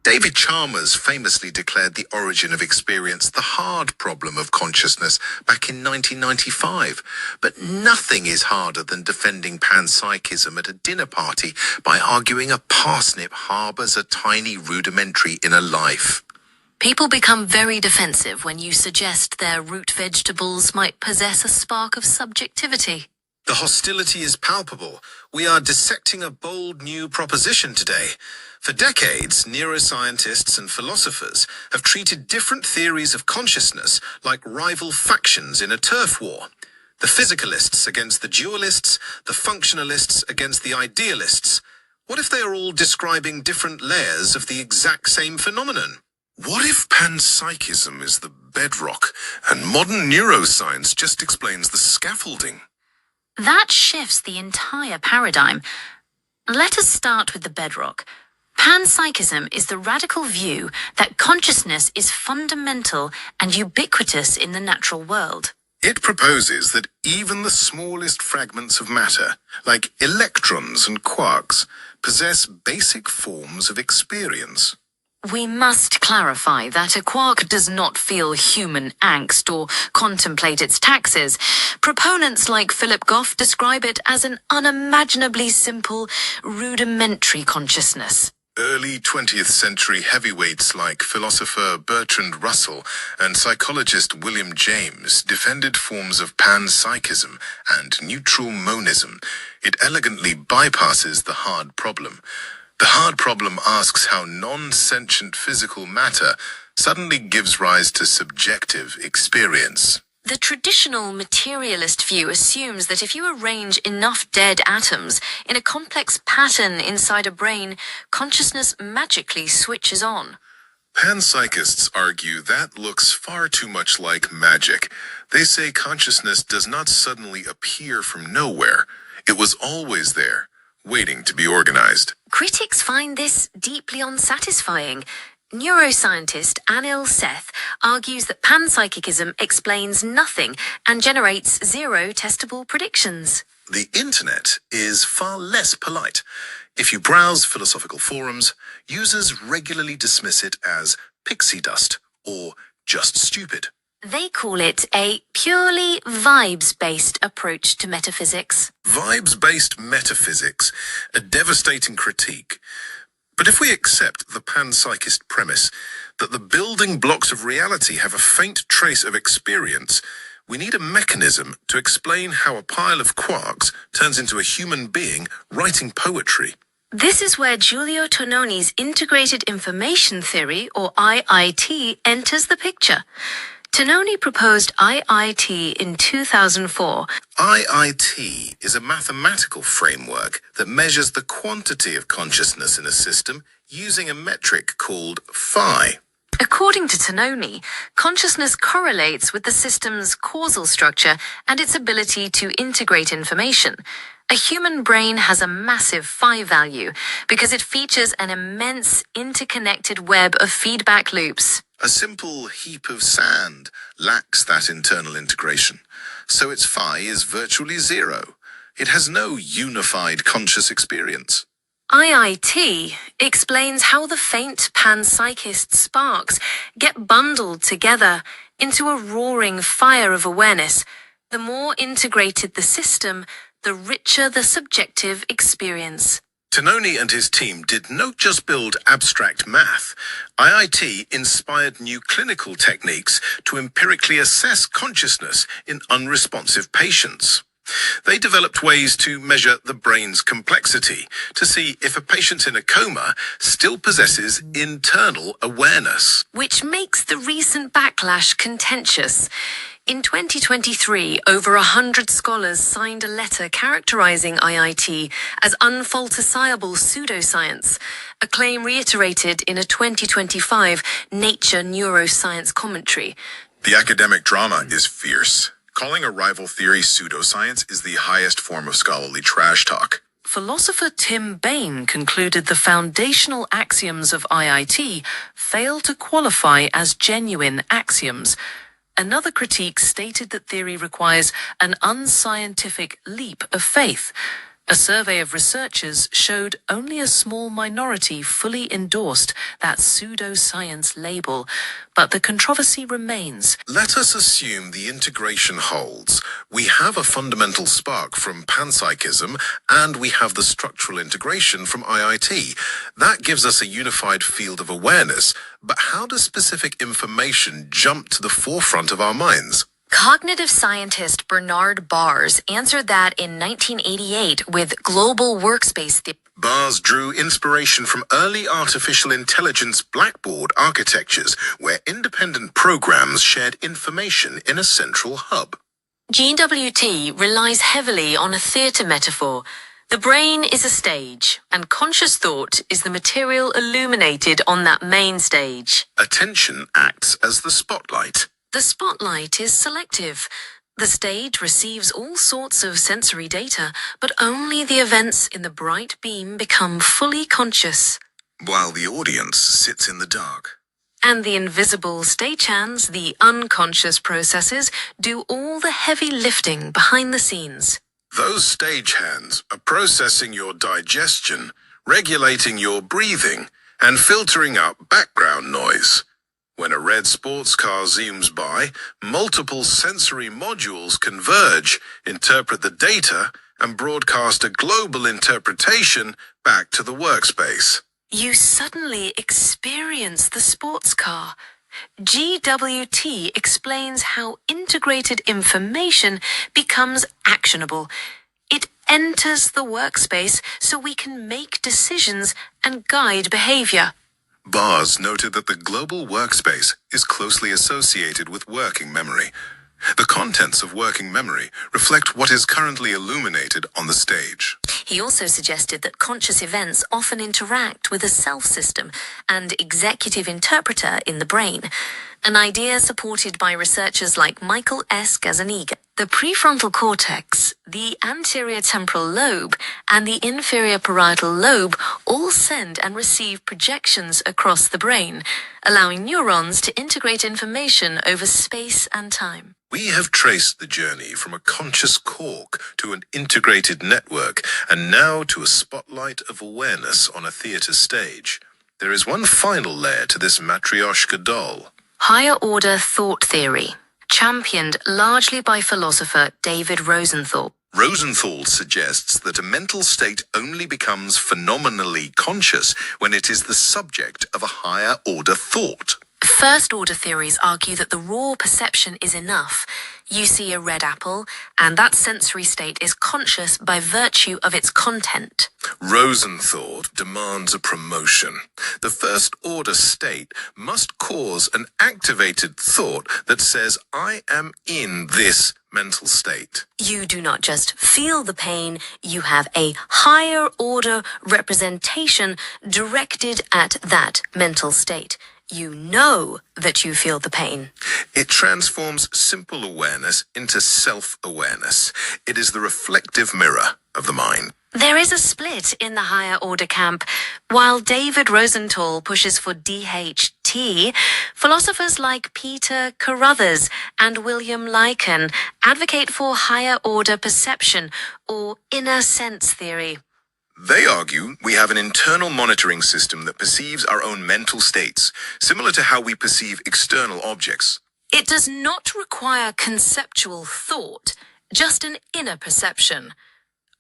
David Chalmers famously declared the origin of experience the hard problem of consciousness back in 1995. But nothing is harder than defending panpsychism at a dinner party by arguing a parsnip harbours a tiny rudimentary inner life. People become very defensive when you suggest their root vegetables might possess a spark of subjectivity. The hostility is palpable. We are dissecting a bold new proposition today. For decades, neuroscientists and philosophers have treated different theories of consciousness like rival factions in a turf war. The physicalists against the dualists, the functionalists against the idealists. What if they are all describing different layers of the exact same phenomenon? What if panpsychism is the bedrock and modern neuroscience just explains the scaffolding? That shifts the entire paradigm. Let us start with the bedrock. Panpsychism is the radical view that consciousness is fundamental and ubiquitous in the natural world. It proposes that even the smallest fragments of matter, like electrons and quarks, possess basic forms of experience. We must clarify that a quark does not feel human angst or contemplate its taxes. Proponents like Philip Goff describe it as an unimaginably simple, rudimentary consciousness. Early 20th century heavyweights like philosopher Bertrand Russell and psychologist William James defended forms of panpsychism and neutral monism. It elegantly bypasses the hard problem. The hard problem asks how non-sentient physical matter suddenly gives rise to subjective experience. The traditional materialist view assumes that if you arrange enough dead atoms in a complex pattern inside a brain, consciousness magically switches on. Panpsychists argue that looks far too much like magic. They say consciousness does not suddenly appear from nowhere. It was always there, waiting to be organized. Critics find this deeply unsatisfying. Neuroscientist Anil Seth argues that panpsychism explains nothing and generates zero testable predictions. The internet is far less polite. If you browse philosophical forums, users regularly dismiss it as pixie dust or just stupid. They call it a purely vibes-based approach to metaphysics. Vibes-based metaphysics, a devastating critique. But if we accept the panpsychist premise that the building blocks of reality have a faint trace of experience, we need a mechanism to explain how a pile of quarks turns into a human being writing poetry. This is where Giulio Tononi's Integrated Information Theory, or IIT, enters the picture. Tononi proposed IIT in 2004. IIT is a mathematical framework that measures the quantity of consciousness in a system using a metric called phi. According to Tononi, consciousness correlates with the system's causal structure and its ability to integrate information. A human brain has a massive phi value because it features an immense interconnected web of feedback loops. A simple heap of sand lacks that internal integration, so its phi is virtually zero. It has no unified conscious experience. IIT explains how the faint panpsychist sparks get bundled together into a roaring fire of awareness. The more integrated the system, the richer the subjective experience. Tononi and his team did not just build abstract math. IIT inspired new clinical techniques to empirically assess consciousness in unresponsive patients. They developed ways to measure the brain's complexity to see if a patient in a coma still possesses internal awareness. Which makes the recent backlash contentious. In 2023, over 100 scholars signed a letter characterizing IIT as unfalsifiable pseudoscience, a claim reiterated in a 2025 Nature Neuroscience commentary. The academic drama is fierce. Calling a rival theory pseudoscience is the highest form of scholarly trash talk. Philosopher Tim Bain concluded the foundational axioms of IIT fail to qualify as genuine axioms. Another critique stated that theory requires an unscientific leap of faith. A survey of researchers showed only a small minority fully endorsed that pseudoscience label, but the controversy remains. Let us assume the integration holds. We have a fundamental spark from Panpsychism, and we have the structural integration from IIT. That gives us a unified field of awareness, but how does specific information jump to the forefront of our minds? Cognitive scientist Bernard Bars answered that in 1988 with global workspace theory. Bars drew inspiration from early artificial intelligence blackboard architectures, where independent programs shared information in a central hub. GWT relies heavily on a theatre metaphor. The brain is a stage, and conscious thought is the material illuminated on that main stage. Attention acts as the spotlight. The spotlight is selective. The stage receives all sorts of sensory data, but only the events in the bright beam become fully conscious. While the audience sits in the dark. And the invisible stagehands, the unconscious processes, do all the heavy lifting behind the scenes. Those stagehands are processing your digestion, regulating your breathing, and filtering out background noise. When a red sports car zooms by, multiple sensory modules converge, interpret the data, and broadcast a global interpretation back to the workspace. You suddenly experience the sports car. GWT explains how integrated information becomes actionable. It enters the workspace so we can make decisions and guide behavior. Bars noted that the global workspace is closely associated with working memory. The contents of working memory reflect what is currently illuminated on the stage. He also suggested that conscious events often interact with a self system and executive interpreter in the brain, an idea supported by researchers like Michael S. Gazzaniga. The prefrontal cortex, the anterior temporal lobe, and the inferior parietal lobe all send and receive projections across the brain, allowing neurons to integrate information over space and time. We have traced the journey from a conscious cork to an integrated network, and now to a spotlight of awareness on a theatre stage. There is one final layer to this matryoshka doll. Higher order thought theory, championed largely by philosopher David Rosenthal. Rosenthal suggests that a mental state only becomes phenomenally conscious when it is the subject of a higher order thought. First-order theories argue that the raw perception is enough. You see a red apple, and that sensory state is conscious by virtue of its content. Rosenthal demands a promotion. The first-order state must cause an activated thought that says, I am in this mental state. You do not just feel the pain, you have a higher-order representation directed at that mental state. You know that you feel the pain. It transforms simple awareness into self-awareness. It is the reflective mirror of the mind. There is a split in the higher order camp. While David Rosenthal pushes for DHT, philosophers like Peter Carruthers and William Lycan advocate for higher order perception or inner sense theory. They argue we have an internal monitoring system that perceives our own mental states, similar to how we perceive external objects. It does not require conceptual thought, just an inner perception.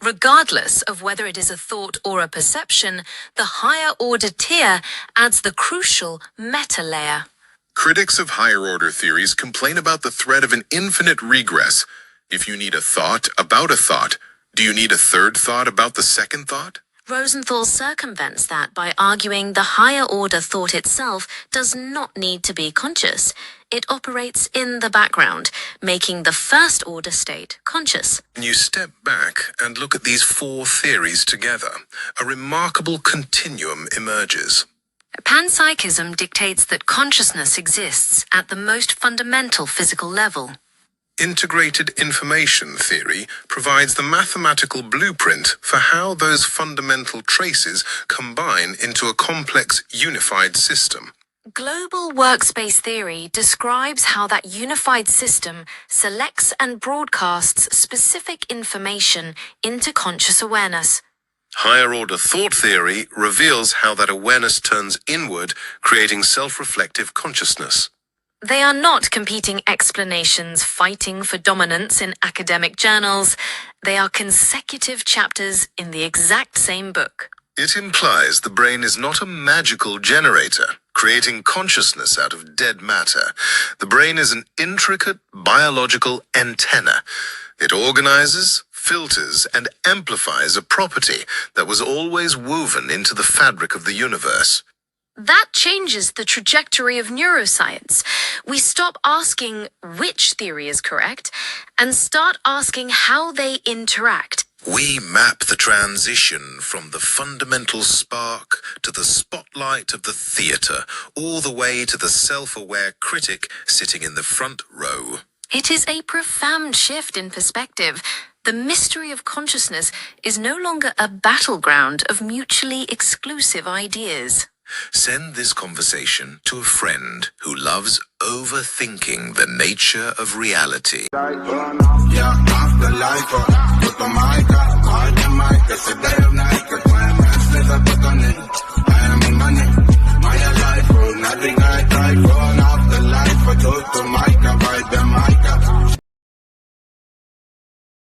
Regardless of whether it is a thought or a perception, the higher order tier adds the crucial meta layer. Critics of higher order theories complain about the threat of an infinite regress. If you need a thought about a thought, do you need a third thought about the second thought? Rosenthal circumvents that by arguing the higher order thought itself does not need to be conscious. It operates in the background, making the first order state conscious. When you step back and look at these four theories together, a remarkable continuum emerges. Panpsychism dictates that consciousness exists at the most fundamental physical level. Integrated information theory provides the mathematical blueprint for how those fundamental traces combine into a complex, unified system. Global workspace theory describes how that unified system selects and broadcasts specific information into conscious awareness. Higher-order thought theory reveals how that awareness turns inward, creating self-reflective consciousness. They are not competing explanations fighting for dominance in academic journals. They are consecutive chapters in the exact same book. It implies the brain is not a magical generator, creating consciousness out of dead matter. The brain is an intricate biological antenna. It organizes, filters, and amplifies a property that was always woven into the fabric of the universe. That changes the trajectory of neuroscience. We stop asking which theory is correct and start asking how they interact. We map the transition from the fundamental spark to the spotlight of the theater, all the way to the self-aware critic sitting in the front row. It is a profound shift in perspective. The mystery of consciousness is no longer a battleground of mutually exclusive ideas. Send this conversation to a friend who loves overthinking the nature of reality. Nothing I tried, gone off the life, I took to my